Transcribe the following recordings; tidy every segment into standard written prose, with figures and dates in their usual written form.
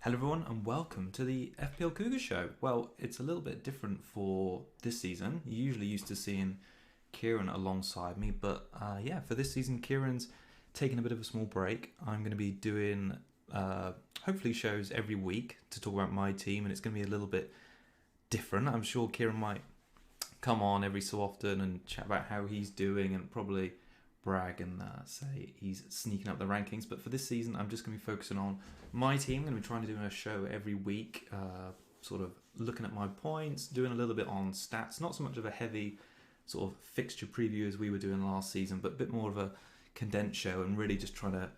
Hello everyone and welcome to the FPL Cougars show. Well, it's a little bit different for this season. You're usually used to seeing Kieran alongside me, but for this season Kieran's taking a bit of a small break. I'm going to be doing hopefully shows every week to talk about my team, and it's going to be a little bit different. I'm sure Kieran might come on every so often and chat about how he's doing and probably brag and say he's sneaking up the rankings. But for this season, I'm just going to be focusing on my team. I'm going to be trying to do a show every week, sort of looking at my points, doing a little bit on stats, not so much of a heavy sort of fixture preview as we were doing last season, but a bit more of a condensed show and really just trying to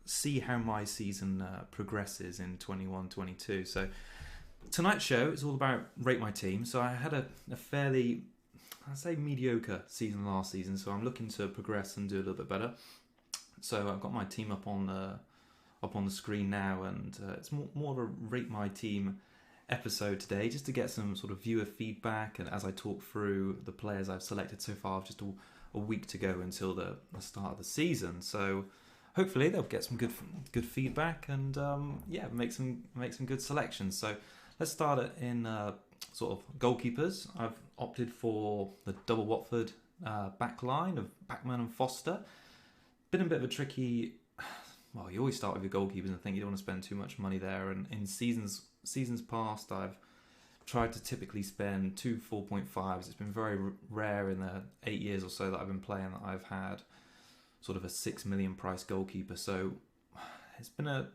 see how my season progresses in 21-22. So tonight's show is all about rate my team. So I had a fairly, I'd say, mediocre season last season, so I'm looking to progress and do a little bit better. So I've got my team up on the screen now, and it's more of a rate my team episode today, just to get some sort of viewer feedback. And as I talk through the players I've selected so far, just a week to go until the start of the season. So hopefully they'll get some good feedback and make some good selections. So let's start it in sort of goalkeepers. I've opted for the double Watford back line of Backman and Foster. Been a bit of a tricky. Well, you always start with your goalkeepers and think you don't want to spend too much money there. And in seasons past, I've tried to typically spend 2 4.5s. It's been very rare in the 8 years or so that I've been playing that I've had sort of a 6 million price goalkeeper. So it's been a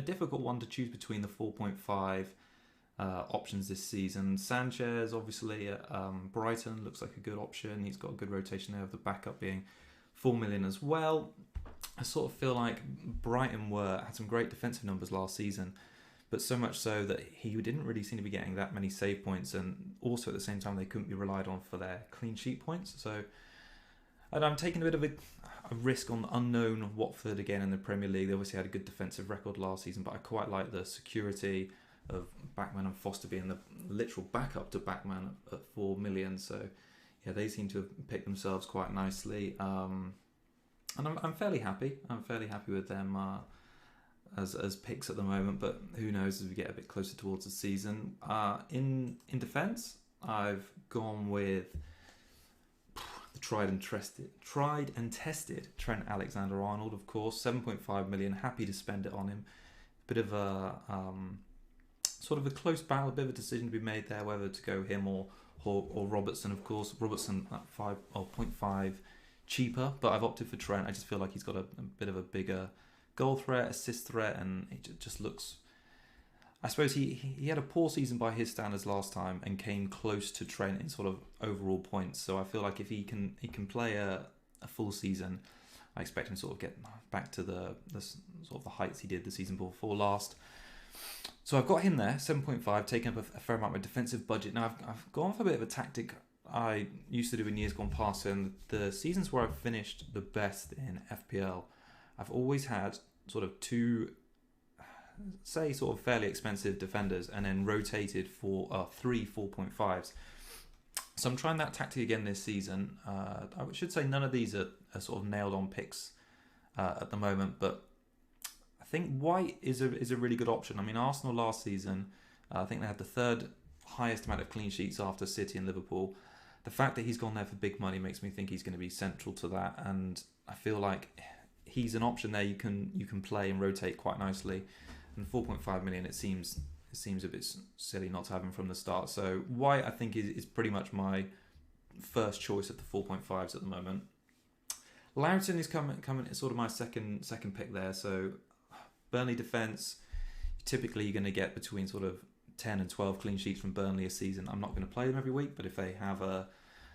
difficult one to choose between the 4.5 options this season. Sanchez, obviously, at Brighton looks like a good option. He's got a good rotation there, of the backup being 4 million as well. I sort of feel like Brighton had some great defensive numbers last season, but so much so that he didn't really seem to be getting that many save points, and also at the same time they couldn't be relied on for their clean sheet points. And I'm taking a bit of a risk on the unknown Watford again in the Premier League. They obviously had a good defensive record last season, but I quite like the security of Backman and Foster being the literal backup to Backman at 4 million. So yeah, they seem to have picked themselves quite nicely. And I'm fairly happy. I'm fairly happy with them as picks at the moment. But who knows as we get a bit closer towards the season. In defence, I've gone with the tried and tested Trent Alexander-Arnold, of course. 7.5 million. Happy to spend it on him. Bit of a sort of a close battle, a bit of a decision to be made there, whether to go him or Robertson, of course. Robertson at 0.5 cheaper, but I've opted for Trent. I just feel like he's got a bit of a bigger goal threat, assist threat, and it just looks... I suppose he had a poor season by his standards last time and came close to Trent in sort of overall points. So I feel like if he can play a full season, I expect him to sort of get back to the sort of the heights he did the season before last. So I've got him there, 7.5, taking up a fair amount of my defensive budget. Now I've gone for a bit of a tactic I used to do in years gone past, and the seasons where I've finished the best in FPL, I've always had sort of two, say, sort of fairly expensive defenders, and then rotated for 3 4.5s. So I'm trying that tactic again this season. I should say none of these are sort of nailed on picks at the moment, but I think White is a really good option. I mean, Arsenal last season, I think they had the third highest amount of clean sheets after City and Liverpool. The fact that he's gone there for big money makes me think he's going to be central to that, and I feel like he's an option there you can play and rotate quite nicely. And 4.5 million, it seems a bit silly not to have him from the start. So White, I think, is pretty much my first choice at the 4.5s at the moment. Loughton is coming sort of my second pick there. So Burnley defence, typically you're going to get between sort of 10 and 12 clean sheets from Burnley a season. I'm not going to play them every week, but if they have a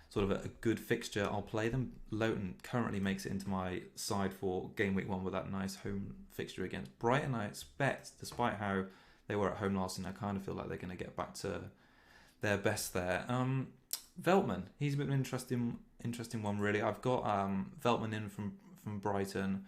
sort of a good fixture, I'll play them. Loughton currently makes it into my side for game week 1 with that nice home fixture against Brighton. I expect, despite how they were at home last season, I kind of feel like they're going to get back to their best there. Veltman, he's a bit of an interesting one, really. I've got Veltman in from Brighton.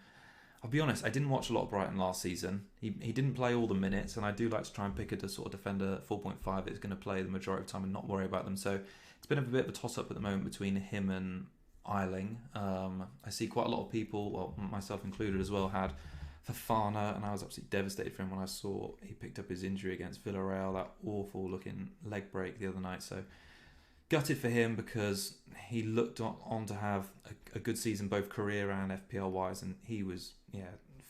I'll be honest, I didn't watch a lot of Brighton last season. He didn't play all the minutes, and I do like to try and pick a sort of defender 4.5 that's going to play the majority of the time and not worry about them. So it's been a bit of a toss-up at the moment between him and Eiling. I see quite a lot of people, well, myself included as well, had Fofana, and I was absolutely devastated for him when I saw he picked up his injury against Villarreal, that awful looking leg break the other night. So gutted for him because he looked on to have a good season, both career and FPL wise, and he was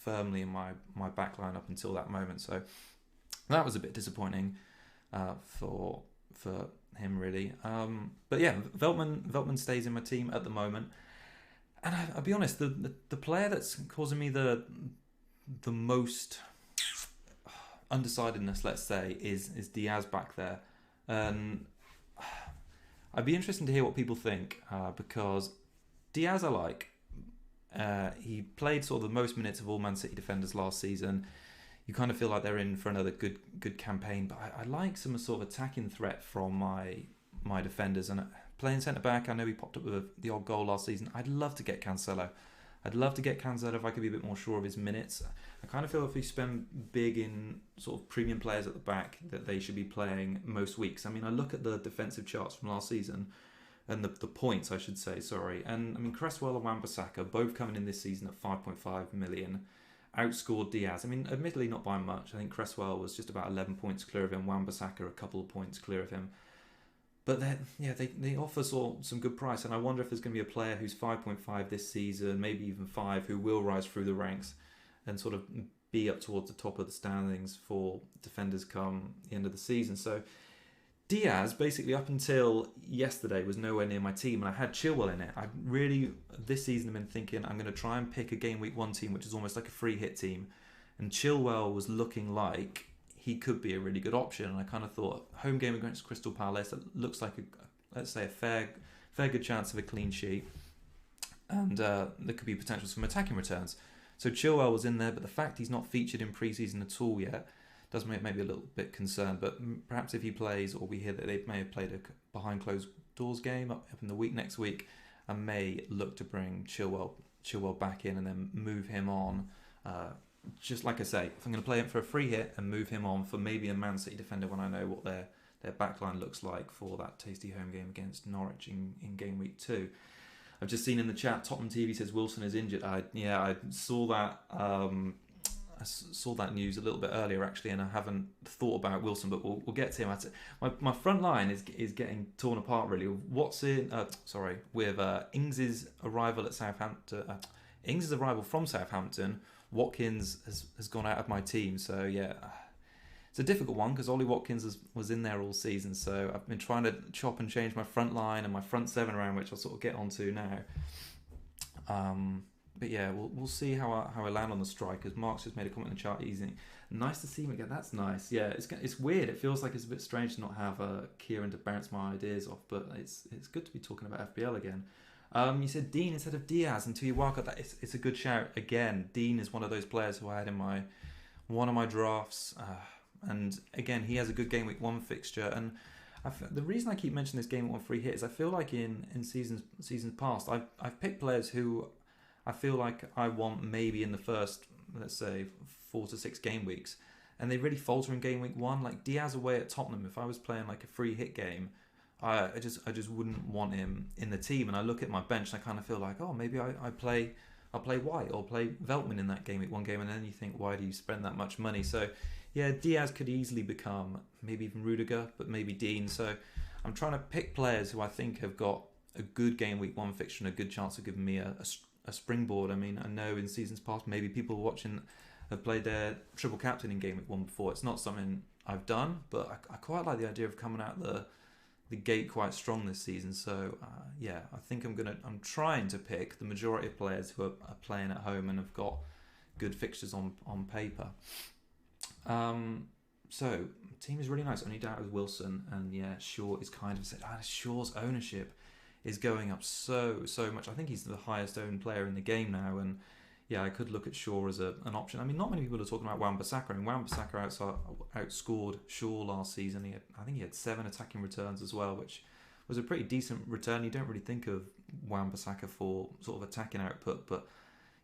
firmly in my back line up until that moment. So that was a bit disappointing for him really. But yeah, Veltman stays in my team at the moment, and I'll be honest, the player that's causing me the most undecidedness, let's say, is Diaz back there. I'd be interested to hear what people think because Diaz I like. He played sort of the most minutes of all Man City defenders last season. You kind of feel like they're in for another good campaign, but I like some sort of attacking threat from my defenders. And playing centre back, I know he popped up with the odd goal last season. I'd love to get Cancelo. I'd love to get Cancelo if I could be a bit more sure of his minutes. I kind of feel if we spend big in sort of premium players at the back, that they should be playing most weeks. I mean, I look at the defensive charts from last season, and the points, I should say, sorry. And I mean, Cresswell and Wan-Bissaka both coming in this season at 5.5 million, outscored Diaz. I mean, admittedly not by much. I think Cresswell was just about 11 points clear of him, Wan-Bissaka a couple of points clear of him. But they offer some good price, and I wonder if there's going to be a player who's 5.5 this season, maybe even 5, who will rise through the ranks and sort of be up towards the top of the standings for defenders come the end of the season. So Diaz, basically up until yesterday, was nowhere near my team, and I had Chilwell in it. I really, this season, have been thinking I'm going to try and pick a game week 1 team, which is almost like a free hit team, and Chilwell was looking like he could be a really good option, and I kind of thought home game against Crystal Palace, that looks like let's say a fair good chance of a clean sheet, and there could be potential for some attacking returns. So Chilwell was in there, but the fact he's not featured in pre-season at all yet does make me a little bit concerned. But perhaps if he plays, or we hear that they may have played a behind closed doors game up in the week next week, I may look to bring Chilwell back in and then move him on. Just like I say, if I'm going to play him for a free hit and move him on for maybe a Man City defender when I know what their backline looks like for that tasty home game against Norwich in game week 2. I've just seen in the chat, Tottenham TV says Wilson is injured. I saw that. I saw that news a little bit earlier actually, and I haven't thought about Wilson, but we'll get to him. My front line is getting torn apart really. With Ings' arrival at Southampton. Ings' arrival from Southampton. Watkins has gone out of my team, so yeah, it's a difficult one because Ollie Watkins was in there all season. So I've been trying to chop and change my front line and my front 7 around, which I'll sort of get onto now. But yeah, we'll see how I land on the strikers. Mark's just made a comment in the chat. Nice to see him again. That's nice. Yeah, it's weird. It feels like it's a bit strange to not have Kieran to bounce my ideas off, but it's good to be talking about FPL again. You said Dean instead of Diaz until you walk out. That it's a good shout again. Dean is one of those players who I had in one of my drafts, and again he has a good game week 1 fixture. And the reason I keep mentioning this game week 1 free hit is I feel like in seasons past I've picked players who I feel like I want maybe in the first, let's say, 4 to 6 game weeks, and they really falter in game week 1. Like Diaz away at Tottenham, if I was playing like a free hit game, I just wouldn't want him in the team. And I look at my bench and I kind of feel like, oh, maybe I'll play White or play Veltman in that game week 1 game, and then you think, why do you spend that much money? So yeah, Diaz could easily become maybe even Rudiger, but maybe Dean. So I'm trying to pick players who I think have got a good game week 1 fixture and a good chance of giving me a springboard. I mean, I know in seasons past maybe people watching have played their triple captain in game week 1 before. It's not something I've done, but I quite like the idea of coming out the gate quite strong this season. So yeah, I think I'm trying to pick the majority of players who are playing at home and have got good fixtures on paper. So the team is really nice. Only doubt is Wilson, and yeah, Shaw is kind of said Shaw's ownership is going up so much. I think he's the highest owned player in the game now, and yeah, I could look at Shaw as an option. I mean, not many people are talking about Wan-Bissaka. I mean, Wan-Bissaka outscored Shaw last season. I think he had 7 attacking returns as well, which was a pretty decent return. You don't really think of Wan-Bissaka for sort of attacking output, but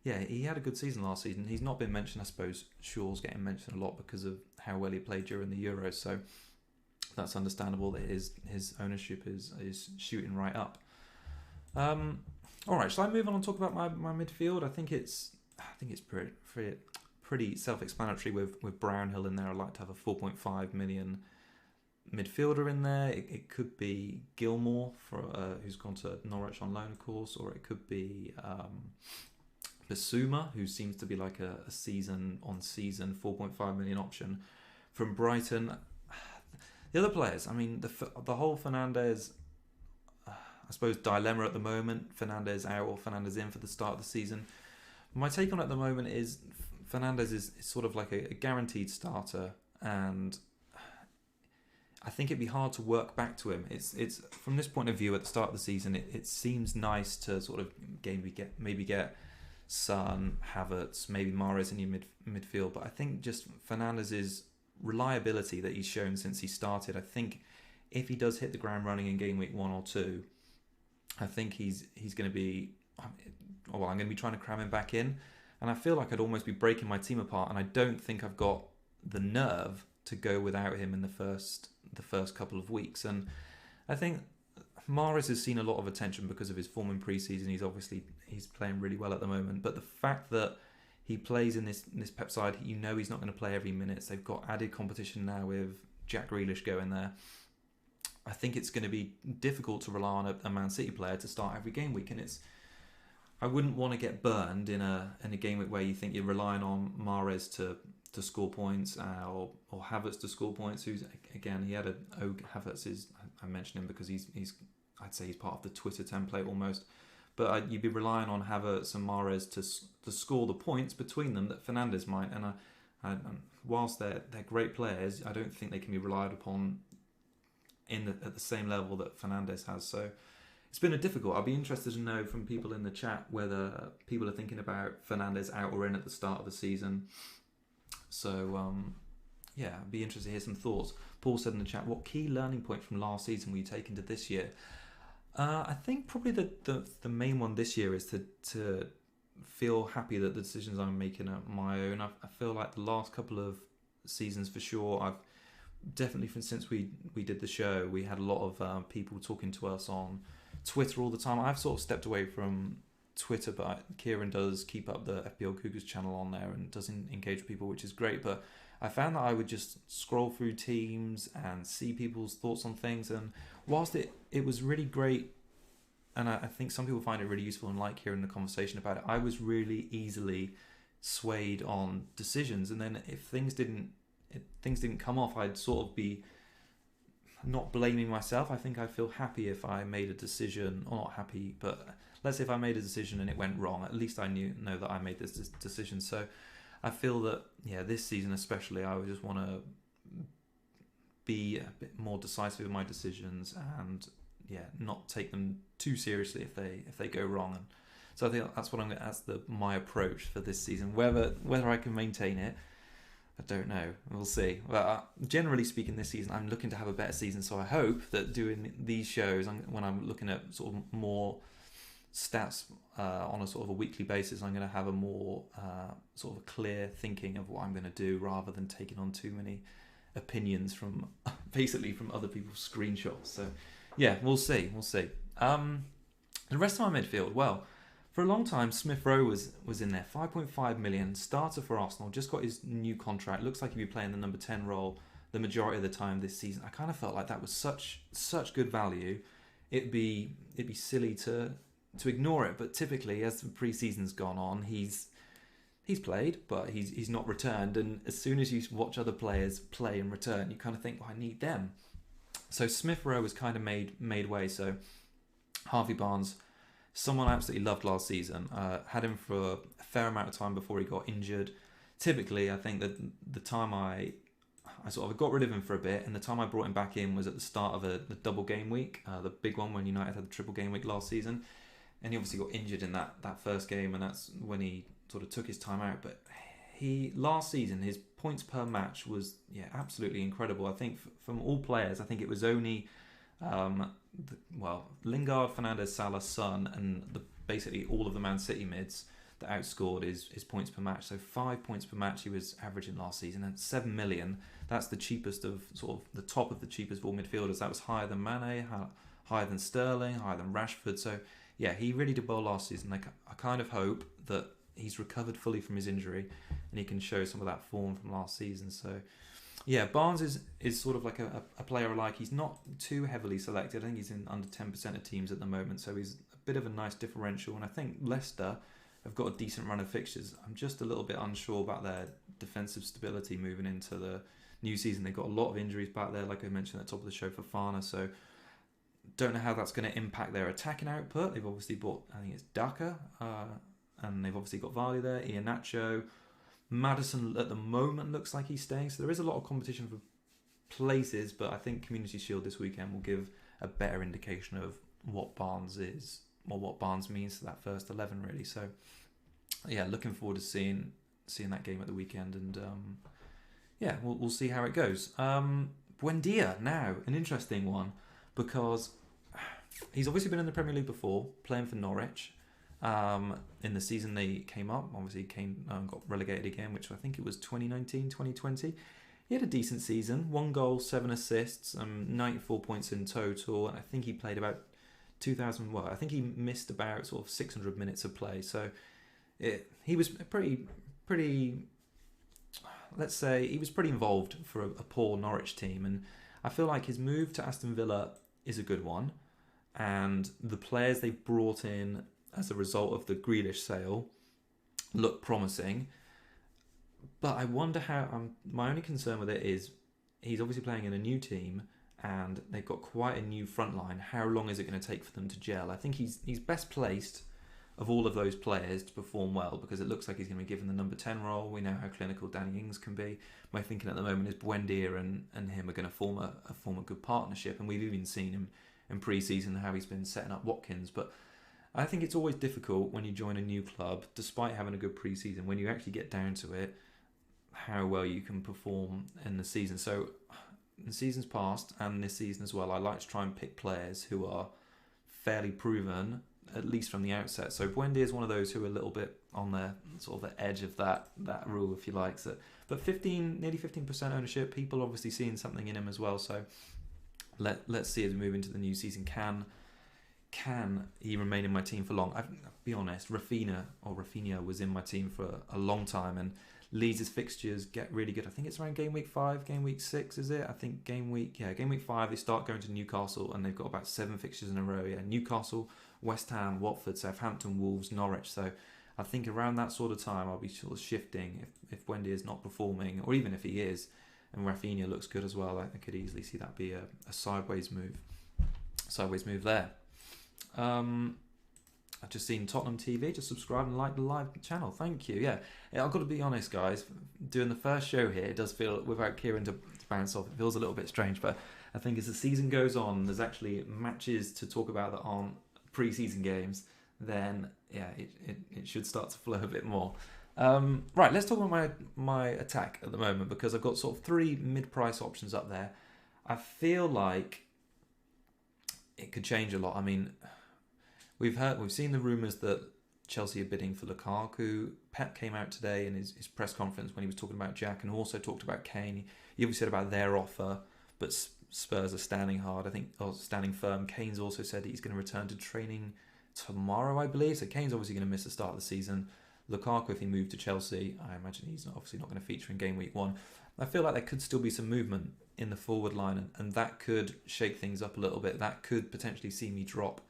yeah, he had a good season last season. He's not been mentioned. I suppose Shaw's getting mentioned a lot because of how well he played during the Euros, so that's understandable that his ownership is shooting right up. All right, shall I move on and talk about my midfield? I think it's pretty self-explanatory with Brownhill in there. I'd like to have a 4.5 million midfielder in there. It could be Gilmore, who's gone to Norwich on loan, of course, or it could be Bissouma, who seems to be like a season-on-season 4.5 million option from Brighton. The other players, I mean, the whole Fernandes, I suppose, dilemma at the moment, Fernandes out or Fernandes in for the start of the season. My take on it at the moment is Fernandes is sort of like a guaranteed starter, and I think it'd be hard to work back to him. It's from this point of view at the start of the season, it seems nice to sort of maybe get Son, Havertz, maybe Mahrez in your midfield, but I think just Fernandes's reliability that he's shown since he started, I think if he does hit the ground running in game week 1 or 2, I think he's going to be, well, I'm going to be trying to cram him back in, and I feel like I'd almost be breaking my team apart, and I don't think I've got the nerve to go without him in the first couple of weeks. And I think Mahrez has seen a lot of attention because of his form in pre-season. He's playing really well at the moment, but the fact that he plays in this Pep side, he's not going to play every minute. They've got added competition now with Jack Grealish going there. I think it's going to be difficult to rely on a Man City player to start every game week, and I wouldn't want to get burned in a game week where you think you're relying on Mahrez to score points or Havertz to score points. Who's again, he had Havertz is, I mentioned him because he's I'd say he's part of the Twitter template almost. But you'd be relying on Havertz and Mahrez to score the points between them that Fernandes might. And whilst they're great players, I don't think they can be relied upon at the same level that Fernandes has. So it's been difficult. I'll be interested to know from people in the chat whether people are thinking about Fernandes out or in at the start of the season. So yeah, I'd be interested to hear some thoughts. Paul said in the chat, what key learning point from last season will you take into this year? I think probably the main one this year is to feel happy that the decisions I'm making are my own. I feel like the last couple of seasons for sure, I've definitely, since we did the show, we had a lot of people talking to us on Twitter all the time. I've sort of stepped away from Twitter, but Kieran does keep up the FPL Cougars channel on there and does engage with people, which is great. But I found that I would just scroll through teams and see people's thoughts on things, and whilst it was really great, and I think some people find it really useful and like hearing the conversation about it, I was really easily swayed on decisions, and then if things didn't come off, I'd sort of be not blaming myself. I think I feel happy if I made a decision, or not happy, but let's say if I made a decision and it went wrong, at least I know that I made this decision. So I feel that, yeah, this season especially, I would just want to be a bit more decisive in my decisions and, yeah, not take them too seriously if they go wrong. And so I think that's my approach for this season. Whether I can maintain it, I don't know. We'll see. But generally speaking, this season I'm looking to have a better season. So I hope that doing these shows, when I'm looking at sort of more stats on a sort of a weekly basis, I'm going to have a more sort of a clear thinking of what I'm going to do, rather than taking on too many opinions from other people's screenshots. So yeah, we'll see. The rest of my midfield, well, for a long time Smith Rowe was in there. 5.5 million, starter for Arsenal, just got his new contract. Looks like he'll be playing the number 10 role the majority of the time this season. I kind of felt like that was such good value. It'd be silly to ignore it, but typically as the pre-season's gone on, he's played, but he's not returned, and as soon as you watch other players play and return, you kind of think, well, I need them. So Smith Rowe was kind of made way. So Harvey Barnes, someone I absolutely loved last season, had him for a fair amount of time before he got injured. Typically, I think that the time I sort of got rid of him for a bit, and the time I brought him back in was at the start of the double game week, the big one when United had the triple game week last season. And he obviously got injured in that first game, and that's when he sort of took his time out. But last season, his points per match was absolutely incredible. I think from all players, I think it was only Lingard, Fernandes, Salah, Son, and basically all of the Man City mids that outscored his points per match. So 5 points per match he was averaging last season, and 7 million. That's the cheapest of sort of the top of the cheapest of all midfielders. That was higher than Mane, higher than Sterling, higher than Rashford. So yeah, he really did well last season. I kind of hope that he's recovered fully from his injury and he can show some of that form from last season. So yeah, Barnes is sort of like a player I like. He's not too heavily selected. I think he's in under 10% of teams at the moment, so he's a bit of a nice differential. And I think Leicester have got a decent run of fixtures. I'm just a little bit unsure about their defensive stability moving into the new season. They've got a lot of injuries back there, like I mentioned at the top of the show, for Fana, so don't know how that's going to impact their attacking output. They've obviously bought, I think it's Daka, and they've obviously got Varley there, Iheanacho. Maddison at the moment looks like he's staying, so there is a lot of competition for places, but I think Community Shield this weekend will give a better indication of what Barnes is, or what Barnes means to that first 11, really. So yeah, looking forward to seeing that game at the weekend, and yeah, we'll see how it goes. Buendia, now an interesting one, because he's obviously been in the Premier League before, playing for Norwich. In the season they came up, obviously got relegated again, which I think it was 2019, 2020. He had a decent season, 1 goal, 7 assists, 94 points in total, and I think he played about 2,000. Well, I think he missed about sort of 600 minutes of play. So he was pretty. Let's say he was pretty involved for a poor Norwich team, and I feel like his move to Aston Villa is a good one, and the players they brought in as a result of the Grealish sale look promising. But I wonder how. My only concern with it is he's obviously playing in a new team, and they've got quite a new front line. How long is it going to take for them to gel? I think he's best placed of all of those players to perform well, because it looks like he's going to be given the number 10 role. We know how clinical Danny Ings can be. My thinking at the moment is Buendia and him are going to form a good partnership, and we've even seen him in pre-season how he's been setting up Watkins. But I think it's always difficult when you join a new club, despite having a good pre-season, when you actually get down to it, how well you can perform in the season. So in seasons past and this season as well, I like to try and pick players who are fairly proven, at least from the outset. So Buendia is one of those who are a little bit on the sort of the edge of that rule, if you like. So, but nearly 15% ownership, people obviously seeing something in him as well. So let's see as we move into the new season. Can he remain in my team for long? I'll be honest, Rafinha was in my team for a long time, and Leeds' fixtures get really good. I think it's around game week 5, game week 6, is it? I think game week 5 they start going to Newcastle, and they've got about 7 fixtures in a row. Yeah, Newcastle, West Ham, Watford, Southampton, Wolves, Norwich. So I think around that sort of time I'll be sort of shifting if Wendy is not performing, or even if he is, and Rafinha looks good as well. I could easily see that be a sideways move there. I've just seen Tottenham TV. Just subscribe and like the live channel. Thank you. Yeah, I've got to be honest, guys. Doing the first show here, it does feel, without Kieran to bounce off, it feels a little bit strange. But I think as the season goes on, there's actually matches to talk about that aren't pre-season games. Then yeah, it should start to flow a bit more. Right, let's talk about my attack at the moment, because I've got sort of 3 mid-price options up there. I feel like it could change a lot. I mean, we've seen the rumours that Chelsea are bidding for Lukaku. Pep came out today in his press conference when he was talking about Jack, and also talked about Kane. He obviously said about their offer, but Spurs are standing hard, I think, or standing firm. Kane's also said that he's going to return to training tomorrow, I believe. So Kane's obviously going to miss the start of the season. Lukaku, if he moved to Chelsea, I imagine he's obviously not going to feature in game week 1. I feel like there could still be some movement in the forward line, and that could shake things up a little bit. That could potentially see me drop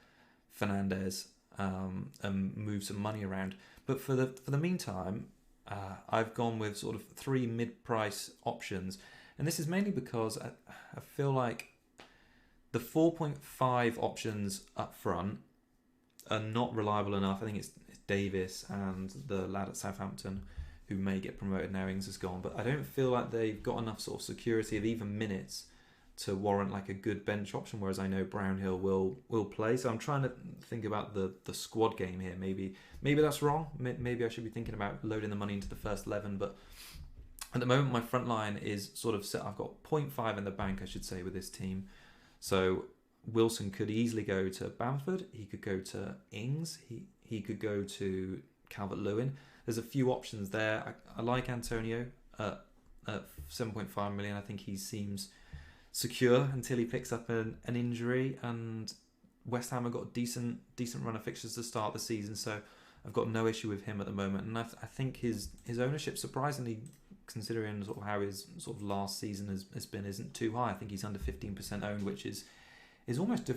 Fernandes and move some money around. But for the meantime, I've gone with sort of 3 mid-price options, and this is mainly because I feel like the 4.5 options up front are not reliable enough. I think it's Davis and the lad at Southampton who may get promoted now Ings is gone, but I don't feel like they've got enough sort of security of even minutes to warrant like a good bench option, whereas I know Brownhill will play. So I'm trying to think about the squad game here. Maybe that's wrong. Maybe I should be thinking about loading the money into the first 11, but at the moment my front line is sort of set. I've got 0.5 in the bank, I should say, with this team. So Wilson could easily go to Bamford. He could go to Ings. He could go to Calvert-Lewin. There's a few options there. I like Antonio at 7.5 million. I think he seems secure until he picks up an injury. And West Ham have got a decent run of fixtures to start the season. So I've got no issue with him at the moment, and I think his ownership, surprisingly, considering sort of how his sort of last season has been, isn't too high. I think he's under 15% owned, which is almost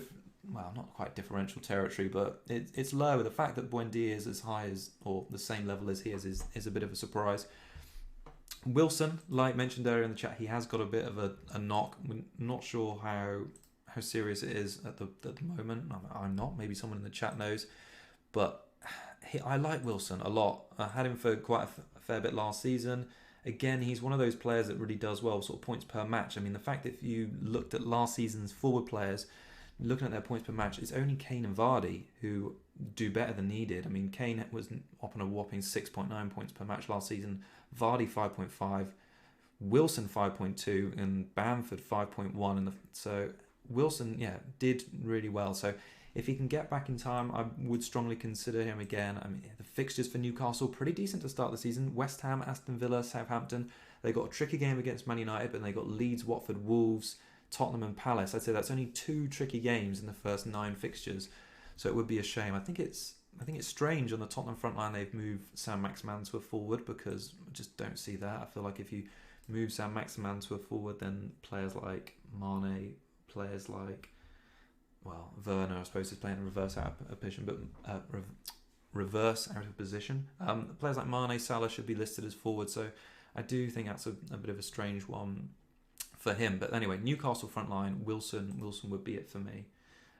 well, not quite differential territory, but it's low. The fact that Buendia is as high as, or the same level as he is a bit of a surprise. Wilson, like mentioned earlier in the chat, he has got a bit of a knock. We're not sure how serious it is at the moment. I'm not. Maybe someone in the chat knows, but I like Wilson a lot. I had him for quite a fair bit last season. Again, he's one of those players that really does well, sort of points per match. I mean, the fact that if you looked at last season's forward players, looking at their points per match, it's only Kane and Vardy who do better than he did. I mean, Kane was up on a whopping 6.9 points per match last season, Vardy 5.5, Wilson 5.2, and Bamford 5.1. And so Wilson, did really well. So if he can get back in time, I would strongly consider him again. I mean, the fixtures for Newcastle, pretty decent to start the season. West Ham, Aston Villa, Southampton. They got a tricky game against Man United, but they got Leeds, Watford, Wolves, Tottenham and Palace. I'd say that's only 2 tricky games in the first 9 fixtures. So it would be a shame. I think it's strange on the Tottenham front line they've moved Saint-Maximin to a forward, because I just don't see that. I feel like if you move Saint-Maximin to a forward, then players like Mane, players like, well, Werner, I suppose, is playing reverse out of position, but reverse out of position. Players like Mane, Salah should be listed as forward, so I do think that's a bit of a strange one for him. But anyway, Newcastle front line, Wilson would be it for me.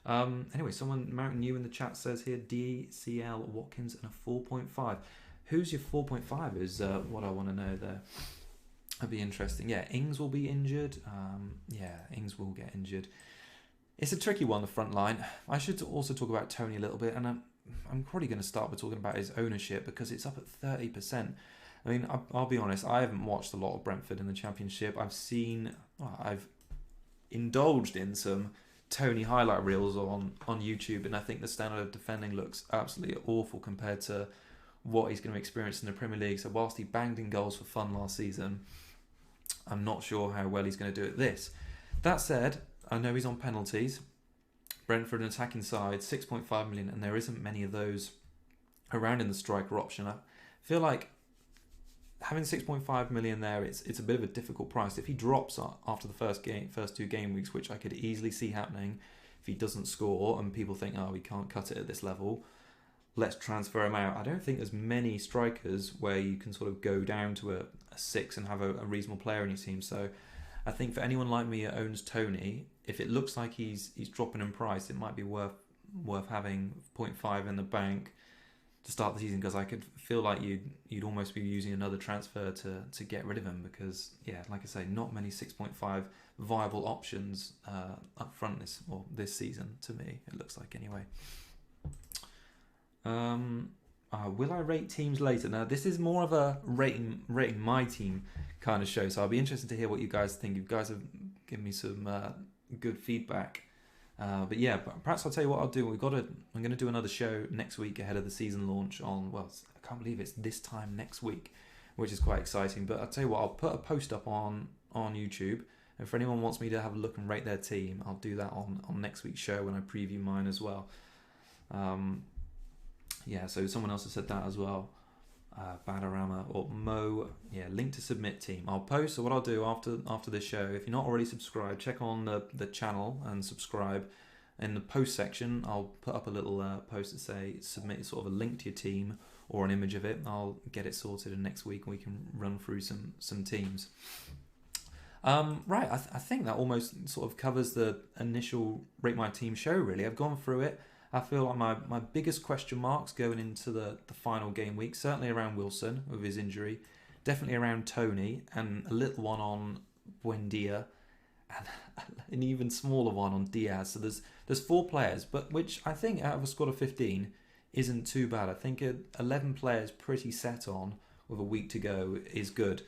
Anyway, someone, Mountain New in the chat says here, DCL Watkins and a 4.5. Who's your 4.5 is what I want to know there. That'd be interesting. Yeah, Ings will be injured. Ings will get injured. It's a tricky one, the front line. I should also talk about Tony a little bit, and I'm probably going to start by talking about his ownership, because it's up at 30%. I mean, I'll be honest, I haven't watched a lot of Brentford in the Championship. I've indulged in some Tony highlight reels on YouTube, and I think the standard of defending looks absolutely awful compared to what he's going to experience in the Premier League. So whilst he banged in goals for fun last season, I'm not sure how well he's going to do at this. That said, I know he's on penalties. Brentford, an attacking side, 6.5 million, and there isn't many of those around in the striker option. I feel like having 6.5 million there, it's a bit of a difficult price. If he drops after the first 2 game weeks, which I could easily see happening, if he doesn't score and people think, we can't cut it at this level, let's transfer him out. I don't think there's many strikers where you can sort of go down to a 6 and have a reasonable player in your team. So I think for anyone like me that owns Tony, if it looks like he's dropping in price, it might be worth having 0.5 in the bank to start the season, because I could feel like you'd almost be using another transfer to get rid of him, because like I say, not many 6.5 viable options up front this season, to me it looks like, anyway. Will I rate teams later? Now this is more of a rating my team kind of show, so I'll be interested to hear what you guys think. You guys have given me some good feedback. But perhaps I'll tell you what I'll do. I'm going to do another show next week ahead of the season launch on, I can't believe it's this time next week, which is quite exciting. But I'll tell you what, I'll put a post up on YouTube, and if anyone wants me to have a look and rate their team, I'll do that on next week's show when I preview mine as well. So someone else has said that as well. Badarama or Mo, link to submit team. I'll post. So what I'll do after this show, if you're not already subscribed, check on the channel and subscribe. In the post section, I'll put up a little post that say submit sort of a link to your team or an image of it. I'll get it sorted, and next week we can run through some teams. Right, I think that almost sort of covers the initial Rate My Team show, really. I've gone through it. I feel like my biggest question marks going into the final game week, certainly around Wilson with his injury, definitely around Tony, and a little one on Buendia, and an even smaller one on Diaz. So there's 4 players, but which I think out of a squad of 15 isn't too bad. I think 11 players pretty set on with a week to go is good.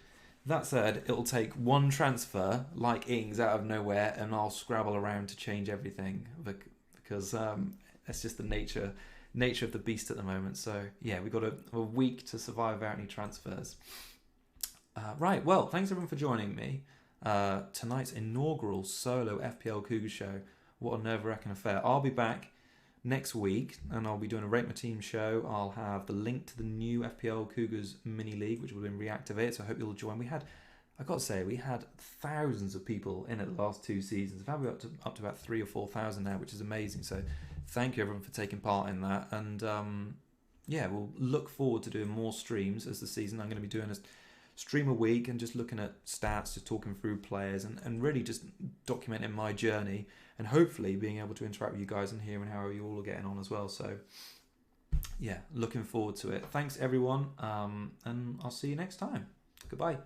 That said, it'll take one transfer like Ings out of nowhere, and I'll scrabble around to change everything, because that's just the nature of the beast at the moment. So we've got a week to survive without any transfers. Right, well, thanks everyone for joining me. Tonight's inaugural solo FPL Cougars show. What a nerve-wracking affair. I'll be back next week, and I'll be doing a Rate My Team show. I'll have the link to the new FPL Cougars mini league, which will have been reactivated. So I hope you'll join. I got to say, we had thousands of people in it the last 2 seasons. In fact, we're up to about 3,000 or 4,000 now, which is amazing. So thank you everyone for taking part in that. And yeah, we'll look forward to doing more streams as the season. I'm going to be doing a stream a week and just looking at stats, just talking through players and really just documenting my journey and hopefully being able to interact with you guys and hearing how you all are getting on as well. So yeah, looking forward to it. Thanks everyone, and I'll see you next time. Goodbye.